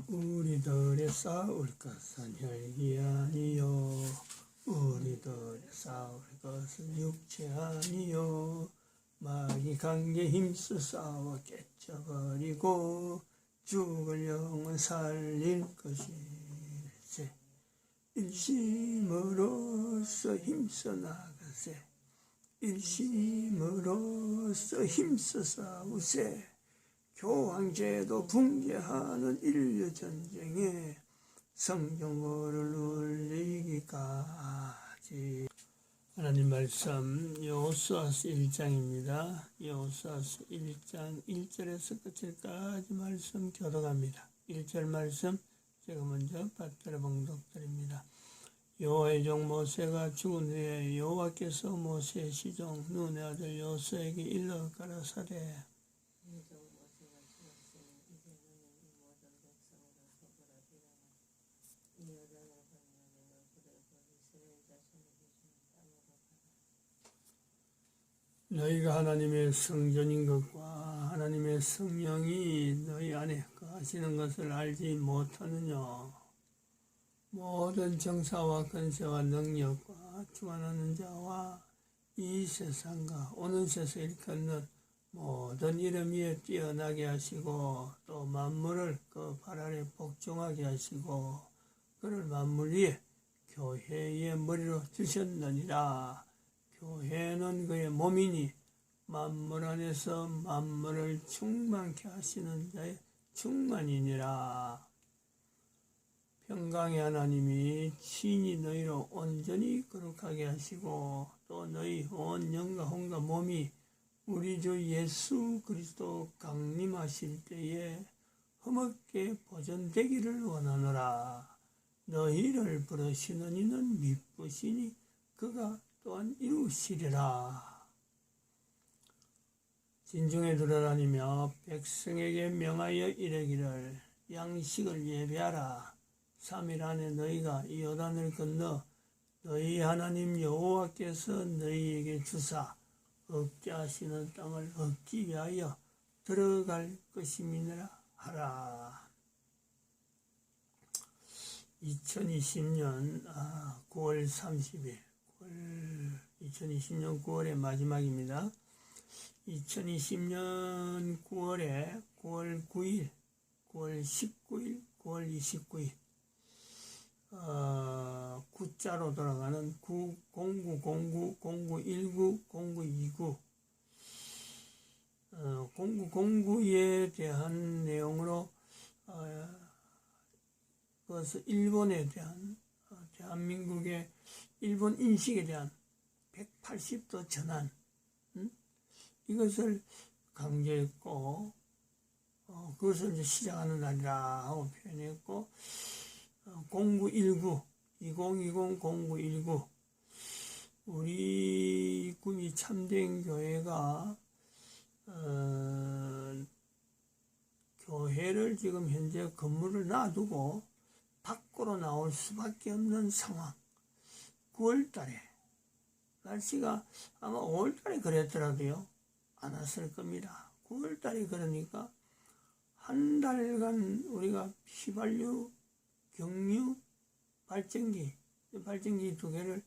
우리들의 싸울 것은 혈기 아니요 우리들의 싸울 것은 육체 아니요 마귀 관계 힘써 싸워 깨쳐버리고 죽을 영은 살릴 것이세. 일심으로써 힘써 나가세. 일심으로써 힘써 싸우세. 교황제도 붕괴하는 인류전쟁에 성경어를 울리기까지. 하나님 말씀 여호수아서 1장입니다. 여호수아서 1장 1절에서 끝까지 말씀 교독합니다. 1절 말씀 제가 먼저 받들어 봉독드립니다. 여호와의 종 모세가 죽은 후에 여호와께서 모세의 시종 눈의 아들 여호수아에게 일러 가라사대 너희가 하나님의 성전인 것과 하나님의 성령이 너희 안에 거하시는 것을 알지 못하느냐. 모든 정사와 권세와 능력과 주관하는 자와 이 세상과 오는 세상을 일컫는 모든 이름 위에 뛰어나게 하시고 또 만물을 그 발 아래 복종하게 하시고 그를 만물 위에 교회의 머리로 주셨느니라. 교회는 그의 몸이니 만물 안에서 만물을 충만케 하시는 자의 충만이니라. 평강의 하나님이 친히 너희로 온전히 거룩하게 하시고 또 너희 온 영과 혼과 몸이 우리 주 예수 그리스도 강림하실 때에 흠없게 보존되기를 원하노라. 너희를 부르시는 이는 미쁘시니 그가 또한 이루시리라. 진중에 들어다니며 백성에게 명하여 이르기를 양식을 예배하라. 3일 안에 너희가 요단을 건너 너희 하나님 여호와께서 너희에게 주사 얻게 하시는 땅을 얻기 위하여 들어갈 것임이니라 하라. 2020년 9월 30일 2020년 9월의 마지막입니다. 2020년 9월에 9월 9일, 9월 19일, 9월 29일 9자로 돌아가는 0909, 0919, 0929 0909에 대한 내용으로 그것은 일본에 대한 대한민국의 일본 인식에 대한 180도 전환 이것을 강조했고 그것을 이제 시작하는 날이라 하고 표현했고 0919 2020 0919 우리 구미 참된 교회가 교회를 지금 현재 건물을 놔두고 밖으로 나올 수밖에 없는 상황. 9월달에 날씨가 아마 5월달에 그랬더라도요 안 왔을 겁니다. 9월달에 그러니까 한 달간 우리가 휘발유, 경유, 발전기 두 개를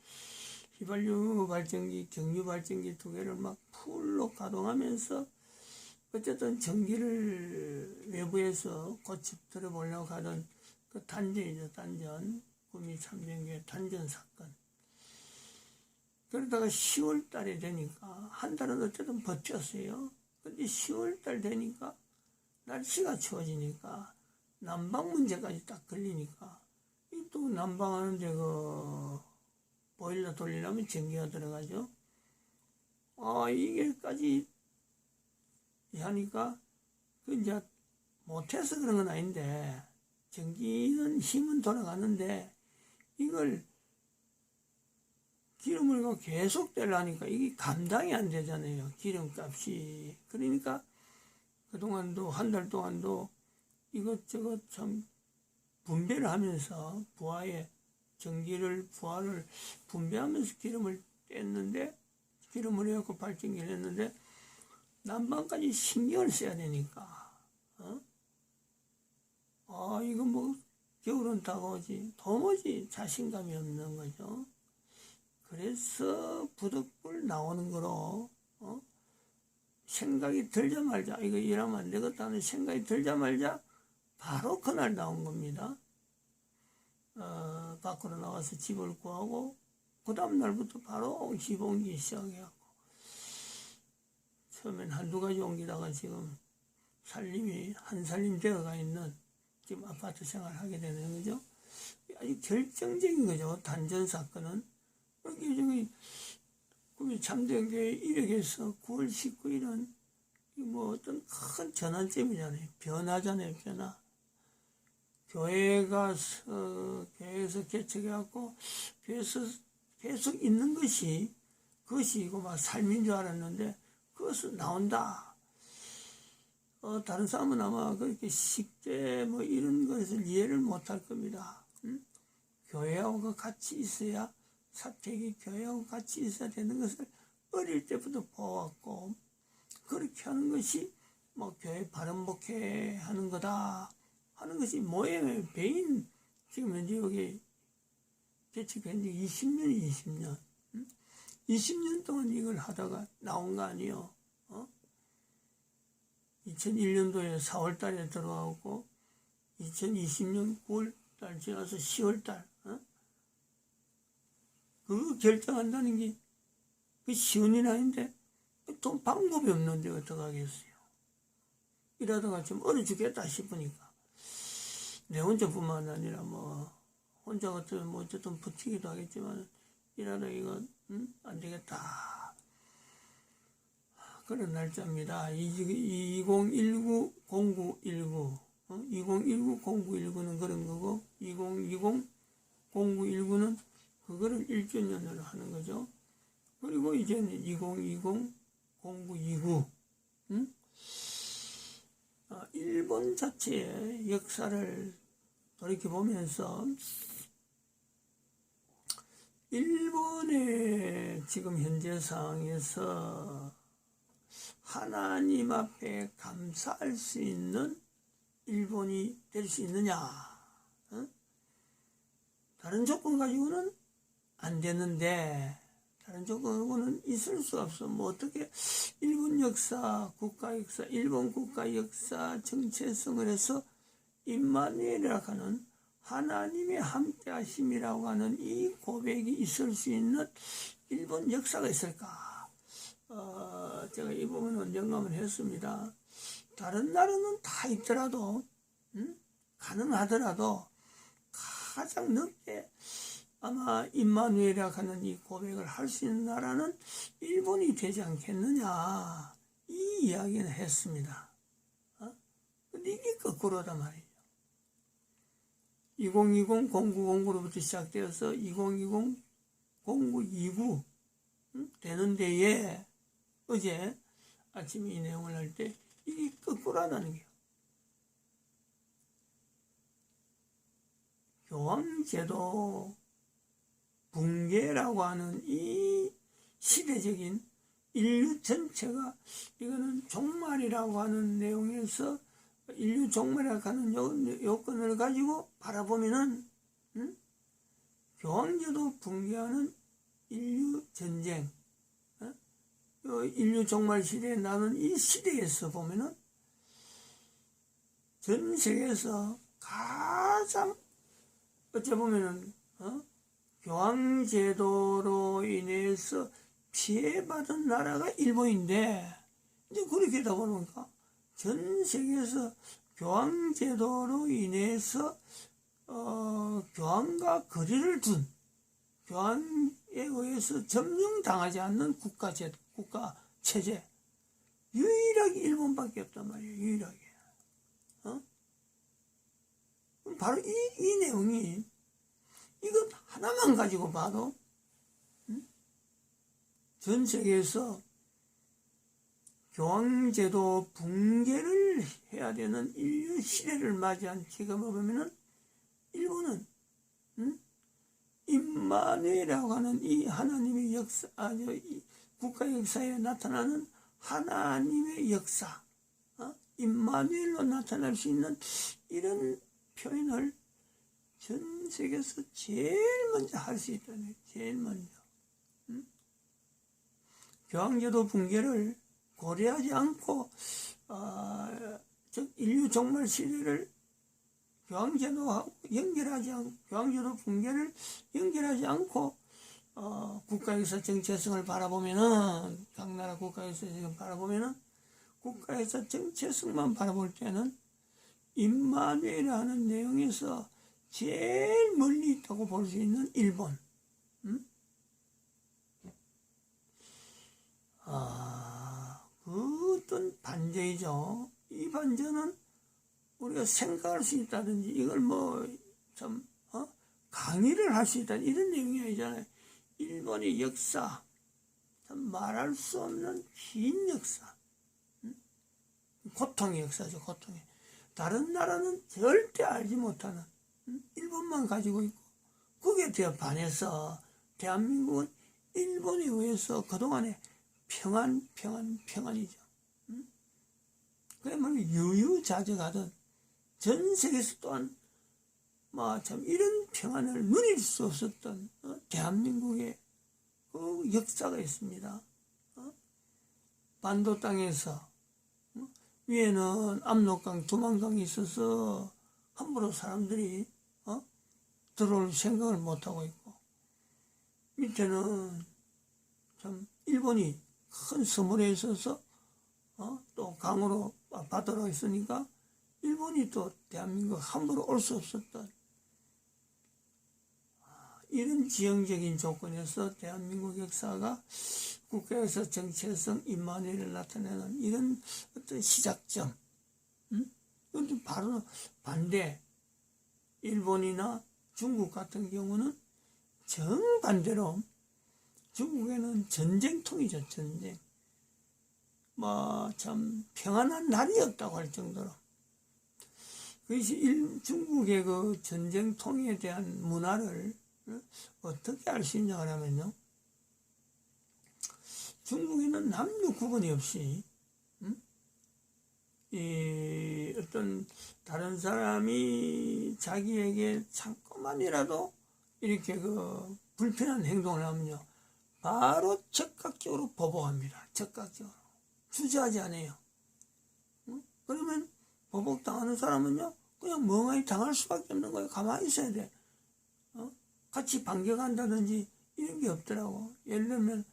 휘발유 발전기, 경유 발전기 두 개를 막 풀로 가동하면서 어쨌든 전기를 외부에서 고집 들어보려고 하던 그 단전이죠. 단전. 구미 참전교회 단전 사건. 그러다가 10월 달에 되니까 한 달은 어쨌든 버텼어요. 근데 10월 달 되니까 날씨가 추워지니까 난방 문제까지 딱 걸리니까 또 난방하는데 그 보일러 돌리려면 전기가 들어가죠. 이게까지 하니까 그 이제 못해서 그런 건 아닌데 전기는 힘은 돌아가는데 이걸 기름을 계속 떼려니까 이게 감당이 안 되잖아요. 기름값이. 그러니까 그동안도 한 달 동안도 이것저것 참 분배를 하면서 부하를 분배하면서 기름을 뗐는데 기름을 해갖고 발전기를 했는데 난방까지 신경을 써야 되니까 이거 뭐 겨울은 다가오지 도무지 자신감이 없는 거죠. 그래서 부득불 나오는 거로 생각이 들자마자 이거 일하면 안 되겠다는 생각이 들자마자 바로 그날 나온 겁니다. 밖으로 나가서 집을 구하고 그 다음 날부터 바로 집 옮기기 시작해갖고 처음엔 한두 가지 옮기다가 지금 살림이 한 살림 되어가 있는 지금 아파트 생활을 하게 되는 거죠. 아주 결정적인 거죠. 단전 사건은. 여기 참되교회 일역에서 9월 19일은 뭐 어떤 큰 전환점이잖아요. 변화잖아요. 변화. 교회에서 개척해갖고 교회에서 계속 있는 그것이 이거 막 삶인 줄 알았는데 그것은 나온다. 다른 사람은 아마 그렇게 쉽게 뭐 이런 것을 이해를 못할 겁니다. 교회하고 같이 있어야 사택이 교회하고 같이 있어야 되는 것을 어릴 때부터 보았고 그렇게 하는 것이 뭐 교회 바른목회 하는 거다 하는 것이 모임의 배인 지금 현재 여기 개척한 지 20년 20년 동안 이걸 하다가 나온 거 아니에요. 2001년도에 4월달에 들어가고 2020년 9월달 지나서 10월달 그거 결정한다는 게 그 쉬운 일 아닌데 또 방법이 없는데 어떡하겠어요. 이러다가 좀 얼어 죽겠다 싶으니까 내 혼자뿐만 아니라 뭐 혼자 같으면 뭐 어쨌든 버티기도 하겠지만 이러다 이거 안 되겠다. 그런 날짜입니다. 2019-0919 2019-0919는 그런 거고 2020-0919는 그거를 1주년으로 하는 거죠. 그리고 이제는 2020-0929 일본 자체의 역사를 돌이켜보면서 일본의 지금 현재 상황에서 하나님 앞에 감사할 수 있는 일본이 될 수 있느냐? 다른 조건 가지고는 안 되는데 다른 조건은 있을 수 없어. 뭐 어떻게 일본 역사, 국가 역사, 일본 국가 역사 정체성을 해서 임마누엘이라고 하는 하나님의 함께하심이라고 하는 이 고백이 있을 수 있는 일본 역사가 있을까? 제가 이 부분은 언젠가 한번 했습니다. 다른 나라는 다 있더라도 가능하더라도 가장 늦게 아마 임마누엘이라고 하는 이 고백을 할 수 있는 나라는 일본이 되지 않겠느냐 이 이야기는 했습니다. 근데 이게 거꾸로단 말이에요. 2020-0909로부터 시작되어서 2020-0929 되는 데에 어제 아침에 이 내용을 할 때 이게 거꾸로라는 거예요. 교황제도 붕괴라고 하는 이 시대적인 인류 전체가 이거는 종말이라고 하는 내용에서 인류 종말이라고 하는 요건을 가지고 바라보면은 교황제도 붕괴하는 인류 전쟁 인류 종말 시대에 나는 이 시대에서 보면은 전 세계에서 가장 어째 보면은 교황제도로 인해서 피해받은 나라가 일본인데 이제 그렇게 하다 보니까 전 세계에서 교황제도로 인해서 교황과 거리를 둔 교황에 의해서 점령당하지 않는 국가 체제 유일하게 일본밖에 없단 말이에요. 유일하게. 바로 이 내용이 이것 하나만 가지고 봐도 전 세계에서 교황제도 붕괴를 해야 되는 인류 시대를 맞이한 지금을 보면은 일본은 임마누엘이라고 하는 이 하나님의 역사, 이 국가 역사에 나타나는 하나님의 역사, 임마누엘로 나타날 수 있는 이런 표현을 전 세계에서 제일 먼저 할 수 있다네. 제일 먼저. 교황제도 붕괴를 고려하지 않고 즉 인류 종말 시대를 교황제도하고 연결하지 않고 교황제도 붕괴를 연결하지 않고 국가에서 정체성을 바라보면은 각 나라 국가에서 바라보면은 국가에서 정체성만 바라볼 때는 임마누엘이라는 내용에서 제일 멀리 있다고 볼 수 있는 일본. 그 어떤 반전이죠. 이 반전은 우리가 생각할 수 있다든지 이걸 강의를 할 수 있다 이런 내용이 아니잖아요. 일본의 역사, 참 말할 수 없는 긴 역사, 고통의 역사죠. 고통의. 다른 나라는 절대 알지 못하는 일본만 가지고 있고 거기에 대해 반해서 대한민국은 일본에 의해서 그동안에 평안이죠. 그야말로 유유자적하던 전 세계에서 또한 참 이런 평안을 누릴 수 없었던 대한민국의 그 역사가 있습니다. 반도 땅에서 위에는 압록강, 두만강이 있어서 함부로 사람들이 들어올 생각을 못하고 있고 밑에는 참 일본이 큰 서물에 있어서 또 강으로 바다로 있으니까 일본이 또 대한민국 함부로 올 수 없었던 이런 지형적인 조건에서 대한민국 역사가 국가에서 정체성 임마누엘을 나타내는 이런 어떤 시작점. 이것도 바로 반대. 일본이나 중국 같은 경우는 정반대로 중국에는 전쟁통이죠. 전쟁. 참 평안한 날이 없다고 할 정도로. 그것이 중국의 그 전쟁통에 대한 문화를 어떻게 알 수 있냐 하면요. 중국에는 남녀 구분이 없이 이 어떤 다른 사람이 자기에게 잠깐만이라도 이렇게 그 불편한 행동을 하면요. 바로 즉각적으로 보복합니다. 즉각적으로. 주저하지 않아요. 그러면 보복당하는 사람은요. 그냥 멍하니 당할 수밖에 없는 거예요. 가만히 있어야 돼. 같이 반격한다든지 이런 게 없더라고. 예를 들면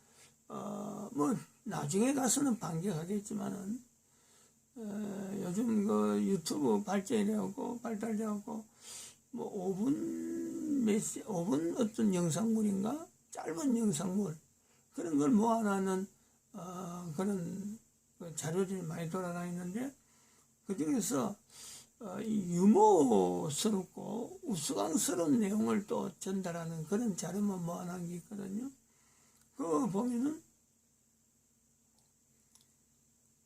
나중에 가서는 반격하겠지만은 요즘 그 유튜브 발전이라고 발달되었고 5분 어떤 영상물인가 짧은 영상물 그런 걸 모아놓는 그런 자료들이 많이 돌아다니는데 그 중에서 유머스럽고 우스꽝스러운 내용을 또 전달하는 그런 자료만 모아놓은 게 있거든요. 그거 보면은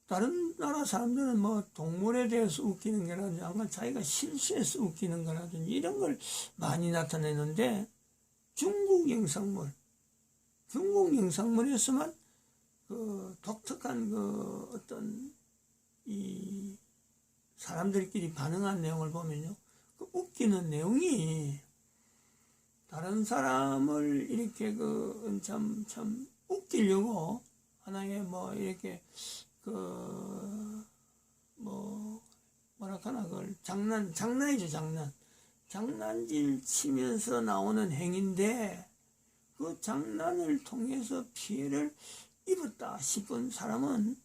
다른 나라 사람들은 동물에 대해서 웃기는 거라든지 아마 자기가 실수해서 웃기는 거라든지 이런 걸 많이 나타내는데 중국 영상물에서만 그 독특한 그 어떤 이 사람들끼리 반응한 내용을 보면요. 그 웃기는 내용이 다른 사람을 이렇게 참 웃기려고 하나의 이렇게 뭐랄까나 그걸 장난이죠. 장난질 치면서 나오는 행위인데 그 장난을 통해서 피해를 입었다 싶은 사람은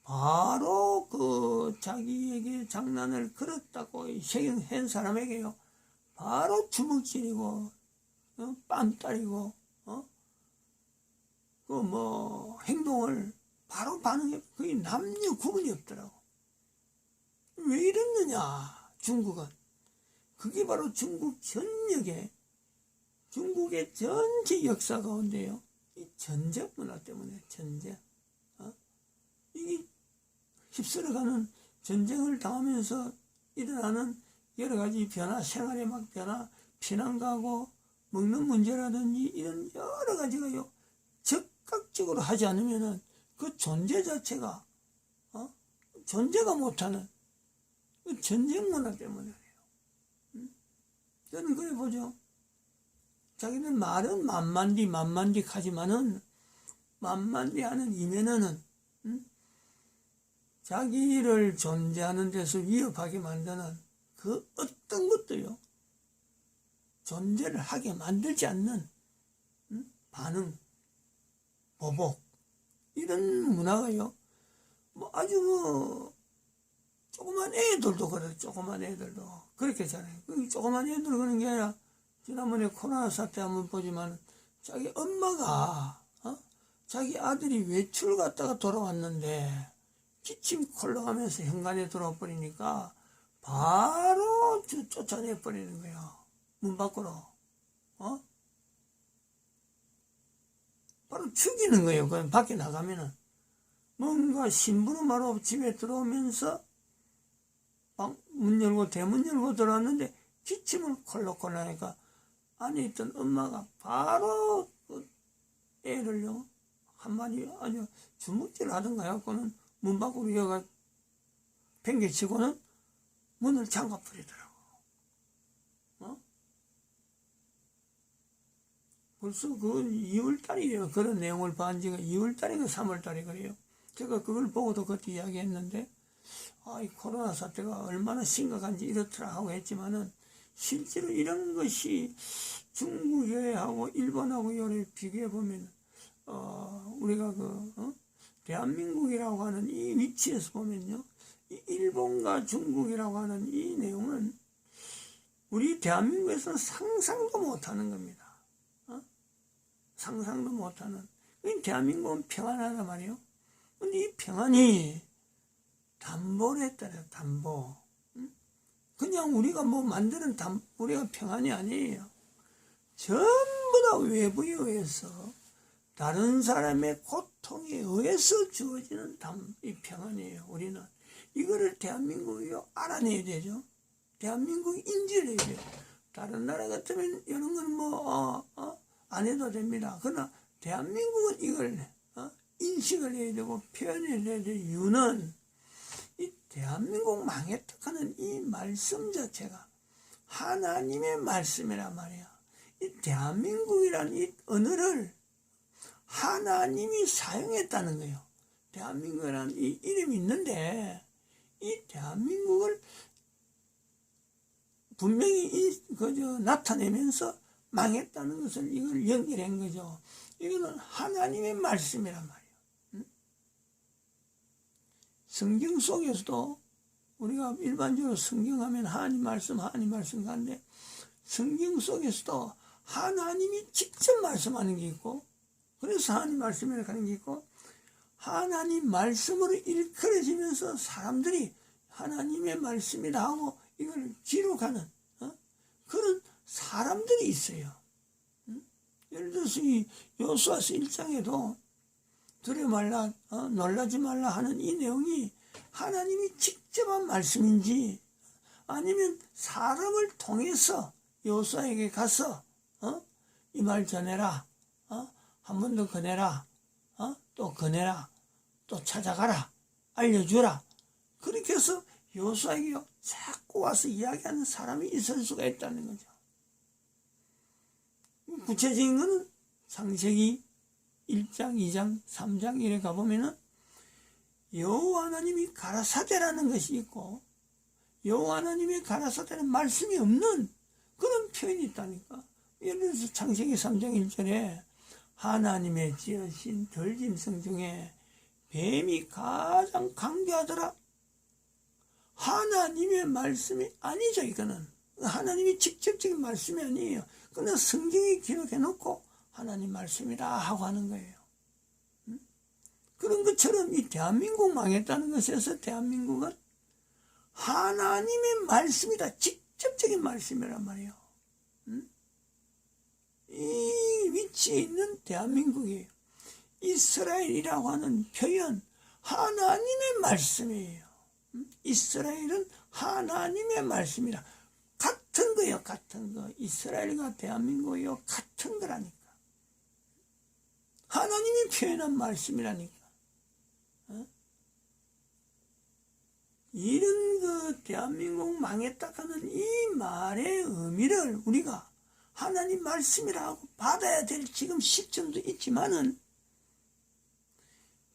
바로 그 자기에게 장난을 걸었다고 한 사람에게요. 바로 주먹질이고 뺨 때리고 행동을 바로 반응해. 그게 남녀 구분이 없더라고. 왜 이랬느냐 중국은. 그게 바로 중국의 전체 역사 가운데요. 이 전쟁 문화 때문에 전쟁. 이게 휩쓸어가는 전쟁을 당하면서 일어나는 여러 가지 변화, 생활의 변화, 피난 가고 먹는 문제라든지 이런 여러 가지가요. 적극적으로 하지 않으면은 그 존재 자체가 존재가 못하는 그 전쟁 문화 때문에 저는 그래 보죠. 자기들 말은 만만디 하지만은 만만디 하는 이면에는 자기를 존재하는 데서 위협하게 만드는 그 어떤 것도요 존재를 하게 만들지 않는 반응, 보복 이런 문화가요 뭐 아주 뭐 조그만 애들도 그래요. 조그만 애들도 그렇게 잘해요. 조그만 애들 그런 게 아니라 지난번에 코로나 사태 한번 보지만 자기 엄마가 자기 아들이 외출 갔다가 돌아왔는데 기침 콜록하면서 현관에 들어와 버리니까 바로 쫓아내 버리는 거예요. 문 밖으로 바로 죽이는 거예요. 그냥 밖에 나가면은 뭔가 심부름하러 집에 들어오면서 문 열고 대문 열고 들어왔는데 기침을 콜록콜록 하니까 안에 있던 엄마가 바로 그 애를요 한마디 아주 주먹질 하던가 해갖고는 문 밖으로 이어가 팽개치고는 문을 잠가 버리더라고. 벌써 그 2월달이에요. 그런 내용을 본 지가 2월달인가 3월달에 그래요. 제가 그걸 보고도 그때 이야기했는데 이 코로나 사태가 얼마나 심각한지 이렇더라 하고 했지만은 실제로 이런 것이 중국하고 일본하고 이를 비교해 보면 우리가 대한민국이라고 하는 이 위치에서 보면요 이 일본과 중국이라고 하는 이 내용은 우리 대한민국에서는 상상도 못하는 겁니다. 상상도 못하는. 대한민국은 평안하단 말이에요. 근데 이 평안이 담보를 했다래요. 담보. 그냥 우리가 뭐 만드는 우리가 평안이 아니에요. 전부 다 외부에 의해서 다른 사람의 고통에 의해서 주어지는 이 평안이에요. 우리는 이거를 대한민국이 알아내야 되죠. 대한민국이 인지를 해야 돼요. 다른 나라 같으면 이런 건 뭐 안 해도 됩니다. 그러나 대한민국은 이걸 인식을 해야 되고 표현을 해야 될 이유는 이 대한민국 망했다 하는 이 말씀 자체가 하나님의 말씀이란 말이야. 이 대한민국이라는 이 언어를 하나님이 사용했다는 거예요. 대한민국이라는 이 이름이 있는데 이 대한민국을 분명히 나타내면서 망했다는 것을 이걸 연결한 거죠. 이거는 하나님의 말씀이란 말이에요. 성경 속에서도 우리가 일반적으로 성경하면 하나님 말씀 가는데 성경 속에서도 하나님이 직접 말씀하는 게 있고 그래서 하나님 말씀이라고 하는 게 있고 하나님 말씀으로 일컬어지면서 사람들이 하나님의 말씀이라 하고 이걸 기록하는 그런 사람들이 있어요. 예를 들어서 이 여호수아서 1장에도 두려워 말라 놀라지 말라 하는 이 내용이 하나님이 직접 한 말씀인지 아니면 사람을 통해서 여호수아에게 가서 이 말 전해라 한 번 더 거내라 또 거내라 또 찾아가라 알려주라 그렇게 해서 여호수아에게 자꾸 와서 이야기하는 사람이 있을 수가 있다는 거죠. 구체적인 거는 창세기 1장, 2장, 3장 이래 가보면은 여호와 하나님이 가라사대라는 것이 있고 여호와 하나님의 가라사대는 말씀이 없는 그런 표현이 있다니까. 예를 들어서 창세기 3장 1절에 하나님의 지으신 들짐승 중에 뱀이 가장 강교하더라. 하나님의 말씀이 아니죠. 이거는 하나님이 직접적인 말씀이 아니에요. 그러나 성경에 기록해 놓고 하나님 말씀이라 하고 하는 거예요. 그런 것처럼 이 대한민국 망했다는 것에서 대한민국은 하나님의 말씀이다. 직접적인 말씀이란 말이에요. 이 위치에 있는 대한민국이에요. 이스라엘이라고 하는 표현 하나님의 말씀이에요. 이스라엘은 하나님의 말씀이라. 같은 거예요. 같은 거. 이스라엘과 대한민국이요. 같은 거라니까. 하나님이 표현한 말씀이라니까. 이런 그 대한민국 망했다 하는 이 말의 의미를 우리가 하나님 말씀이라고 받아야 될 지금 시점도 있지만은,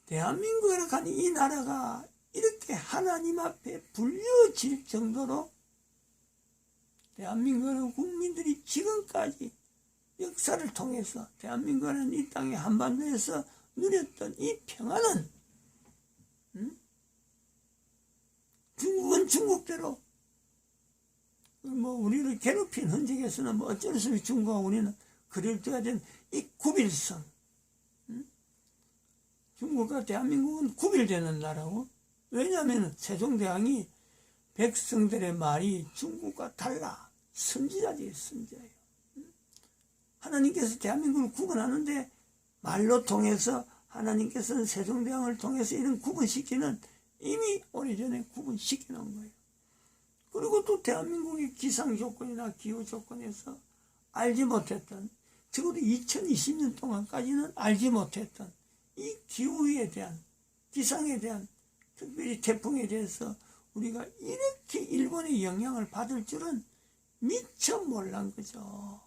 대한민국이라고 하는 이 나라가 이렇게 하나님 앞에 불려질 정도로 대한민국의 국민들이 지금까지 역사를 통해서 대한민국이라는 이 땅의 한반도에서 누렸던 이 평화는, 중국은 중국대로 뭐 우리를 괴롭힌 흔적에서는 뭐 어쩔 수 없이 중국과 우리는 그릴 둬야 되는 이 구빌성, 중국과 대한민국은 구별되는 나라고. 왜냐하면 세종대왕이 백성들의 말이 중국과 달라 선지자지, 선지자예요. 하나님께서 대한민국을 구분하는데 말로 통해서 하나님께서는 세종대왕을 통해서 이런 구분시키는 이미 오래전에 구분시켜 놓은 거예요. 그리고 또 대한민국의 기상 조건이나 기후 조건에서 알지 못했던, 적어도 2020년 동안까지는 알지 못했던 이 기후에 대한, 기상에 대한, 특별히 태풍에 대해서 우리가 이렇게 일본의 영향을 받을 줄은 미처 몰란 거죠.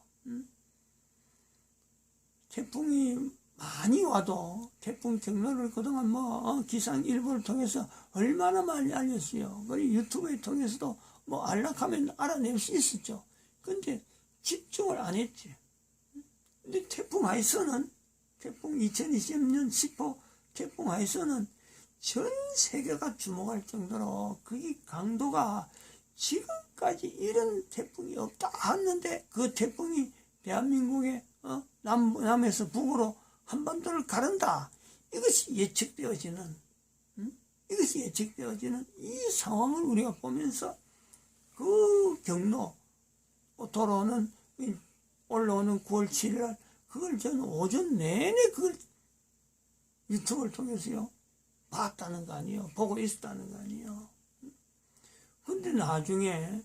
태풍이 많이 와도 태풍 경로를 그동안 기상 일보를 통해서 얼마나 많이 알렸어요. 그리고 유튜브에 통해서도 알락하면 알아낼 수 있었죠. 근데 집중을 안 했지. 근데 태풍 하이서는, 태풍 2020년 10호 태풍 하이서는 전 세계가 주목할 정도로 그 강도가, 지금까지 이런 태풍이 없다 하는데 그 태풍이 대한민국의 남에서 북으로 한반도를 가른다. 이것이 예측되어지는, 이것이 예측되어지는 이 상황을 우리가 보면서 그 경로, 올라오는 9월 7일 그걸 저는 오전 내내 그걸 유튜브를 통해서요 봤다는 거 아니에요. 보고 있었다는 거 아니에요. 근데 나중에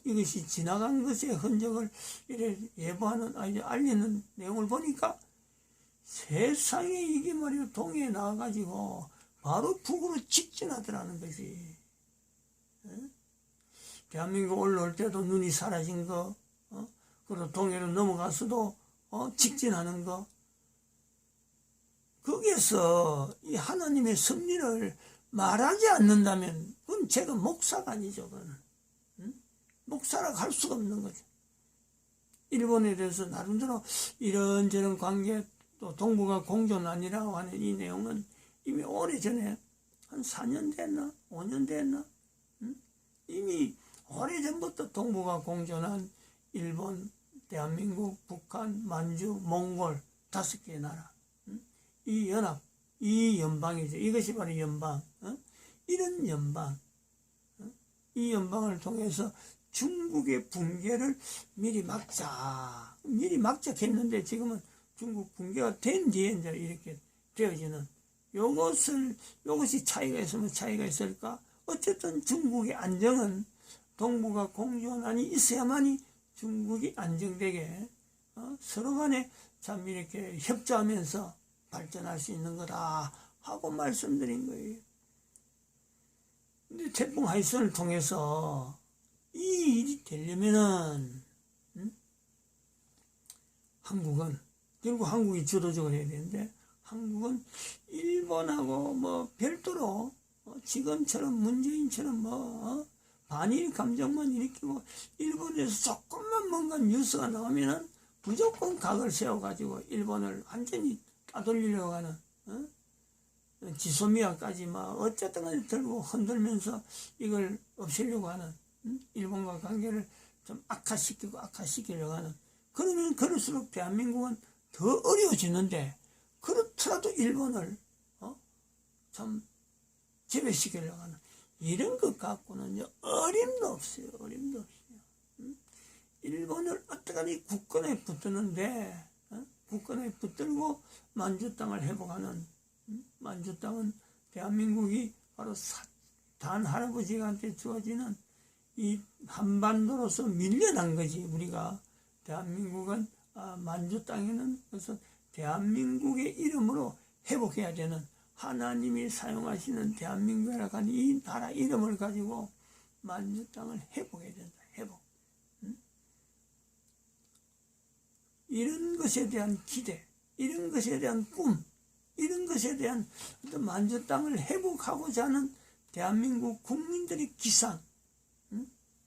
이것이 지나간 것의 흔적을 이래 예보하는, 알리는 내용을 보니까 세상에 이게 말이야 동해에 나와가지고 바로 북으로 직진하더라는 것이. 대한민국 올라올 때도 눈이 사라진 거, 그리고 동해로 넘어가서도 직진하는 거. 거기에서 이 하나님의 섭리를 말하지 않는다면 그건 제가 목사가 아니죠. 그건. 목사라고 할 수가 없는 거죠. 일본에 대해서 나름대로 이런저런 관계, 또 동북아 공존안이라고 하는 이 내용은 이미 오래전에 한 4년 됐나 5년 됐나 이미 오래전부터 동북아 공존안, 일본, 대한민국, 북한, 만주, 몽골 5개의 나라, 이 연합, 이 연방이죠. 이것이 바로 연방. 이런 연방, 이 연방을 통해서 중국의 붕괴를 미리 막자 했는데, 지금은 중국 붕괴가 된 뒤에 이제 이렇게 되어지는, 요것이 차이가 있으면 차이가 있을까? 어쨌든 중국의 안정은 동북아 공존안이 있어야만이 중국이 안정되게 서로 간에 참 이렇게 협조하면서 발전할 수 있는 거다 하고 말씀드린 거예요. 근데 태풍 하이슨을 통해서 이 일이 되려면은 한국은, 결국 한국이 주도적으로 해야 되는데, 한국은 일본하고 별도로 지금처럼 문재인처럼 반일 감정만 일으키고 일본에서 조금만 뭔가 뉴스가 나오면은 무조건 각을 세워가지고 일본을 완전히 따돌리려고 하는, 지소미아까지 어쨌든 간에 들고 흔들면서 이걸 없애려고 하는, 일본과 관계를 좀 악화시키려고 하는. 그러면 그럴수록 대한민국은 더 어려워지는데, 그렇더라도 일본을 참 제외시키려고 하는 이런 것 갖고는 어림도 없어요. 어림도 없어요. 일본을 어떡하니 국권에 붙드는데, 국권에 붙들고 만주 땅을 회복하는, 만주 땅은 대한민국이 바로 단 할아버지한테 주어지는 이 한반도로서 밀려난 거지. 우리가 대한민국은 만주 땅에는 그래서 대한민국의 이름으로 회복해야 되는 하나님이 사용하시는 대한민국이라고 하는 이 나라 이름을 가지고 만주 땅을 회복해야 된다. 회복. 이런 것에 대한 기대, 이런 것에 대한 꿈, 이런 것에 대한 어떤 만주 땅을 회복하고자 하는 대한민국 국민들의 기상,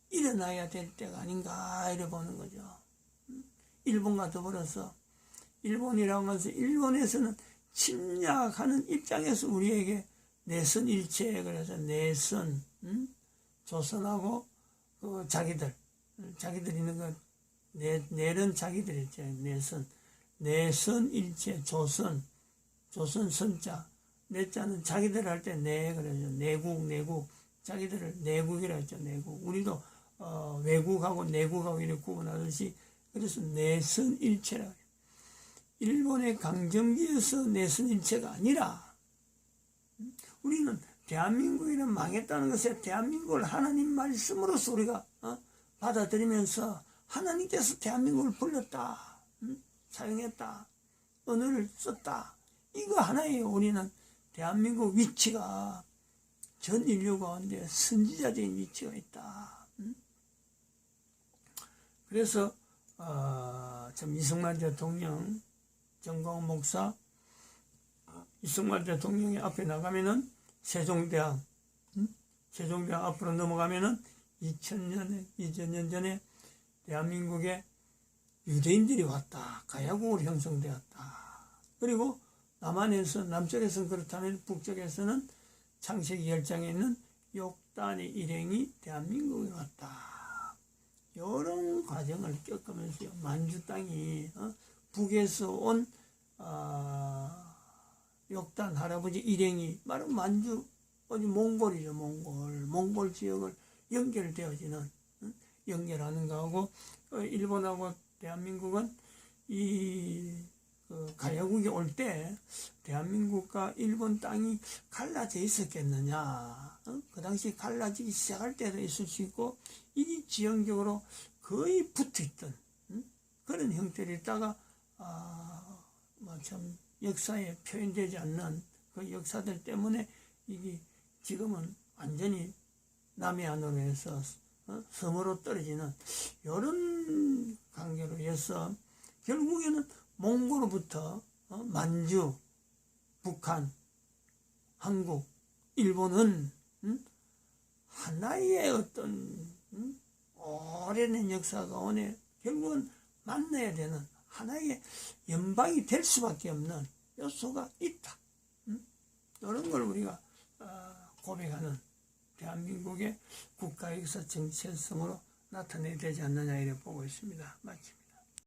일어나야 될 때가 아닌가 이래 보는 거죠. 일본과 더불어서 일본이라고 하면서 일본에서는 침략하는 입장에서 우리에게 내선 일체, 그래서 내선, 조선하고 그 자기들 있는 것 내는 자기들 있죠. 내선 일체, 조선 선자, 내자는 자기들 할 때 내 그러죠. 내국 자기들을 내국이라 했죠. 내국. 우리도 외국하고 내국하고 이렇게 구분하듯이 그래서 내선 일체라고 해요. 일본의 강점기에서 내선 일체가 아니라 우리는 대한민국이는 망했다는 것에 대한민국을 하나님 말씀으로서 우리가 받아들이면서 하나님께서 대한민국을 불렀다, 사용했다, 언어를 썼다. 이거 하나예요. 우리는 대한민국 위치가 전 인류 가운데 선지자적인 위치가 있다. 그래서 참 이승만 대통령, 정광훈 목사, 이승만 대통령이 앞에 나가면은 세종대왕 앞으로 넘어가면은 2000년 전에 대한민국에 유대인들이 왔다. 가야국으로 형성되었다. 그리고 남한에서, 남쪽에서는 그렇다면 북쪽에서는 창세기 10장에 있는 욕단의 일행이 대한민국에 왔다. 이런 과정을 겪으면서 만주 땅이 북에서 온 욕단 할아버지 일행이 바로 만주 몽골이죠. 몽골 지역을 연결되어지는, 연결하는 거하고 일본하고 대한민국은 가야국이 올 때 대한민국과 일본 땅이 갈라져 있었겠느냐. 그 당시 갈라지기 시작할 때도 있을 수 있고 이 지형적으로 거의 붙어있던 그런 형태로 있다가 참 역사에 표현되지 않는 그 역사들 때문에 이게 지금은 완전히 남해안으로 해서 섬으로 떨어지는 이런 관계로 해서 결국에는 몽골로부터 만주, 북한, 한국, 일본은 하나의 어떤 오래된 역사 가운데 결국은 만나야 되는 하나의 연방이 될 수밖에 없는 요소가 있다. 이런 걸 우리가 고백하는 대한민국의 국가 역사 정체성으로 나타내야 되지 않느냐 이렇게 보고 있습니다. 마칩니다.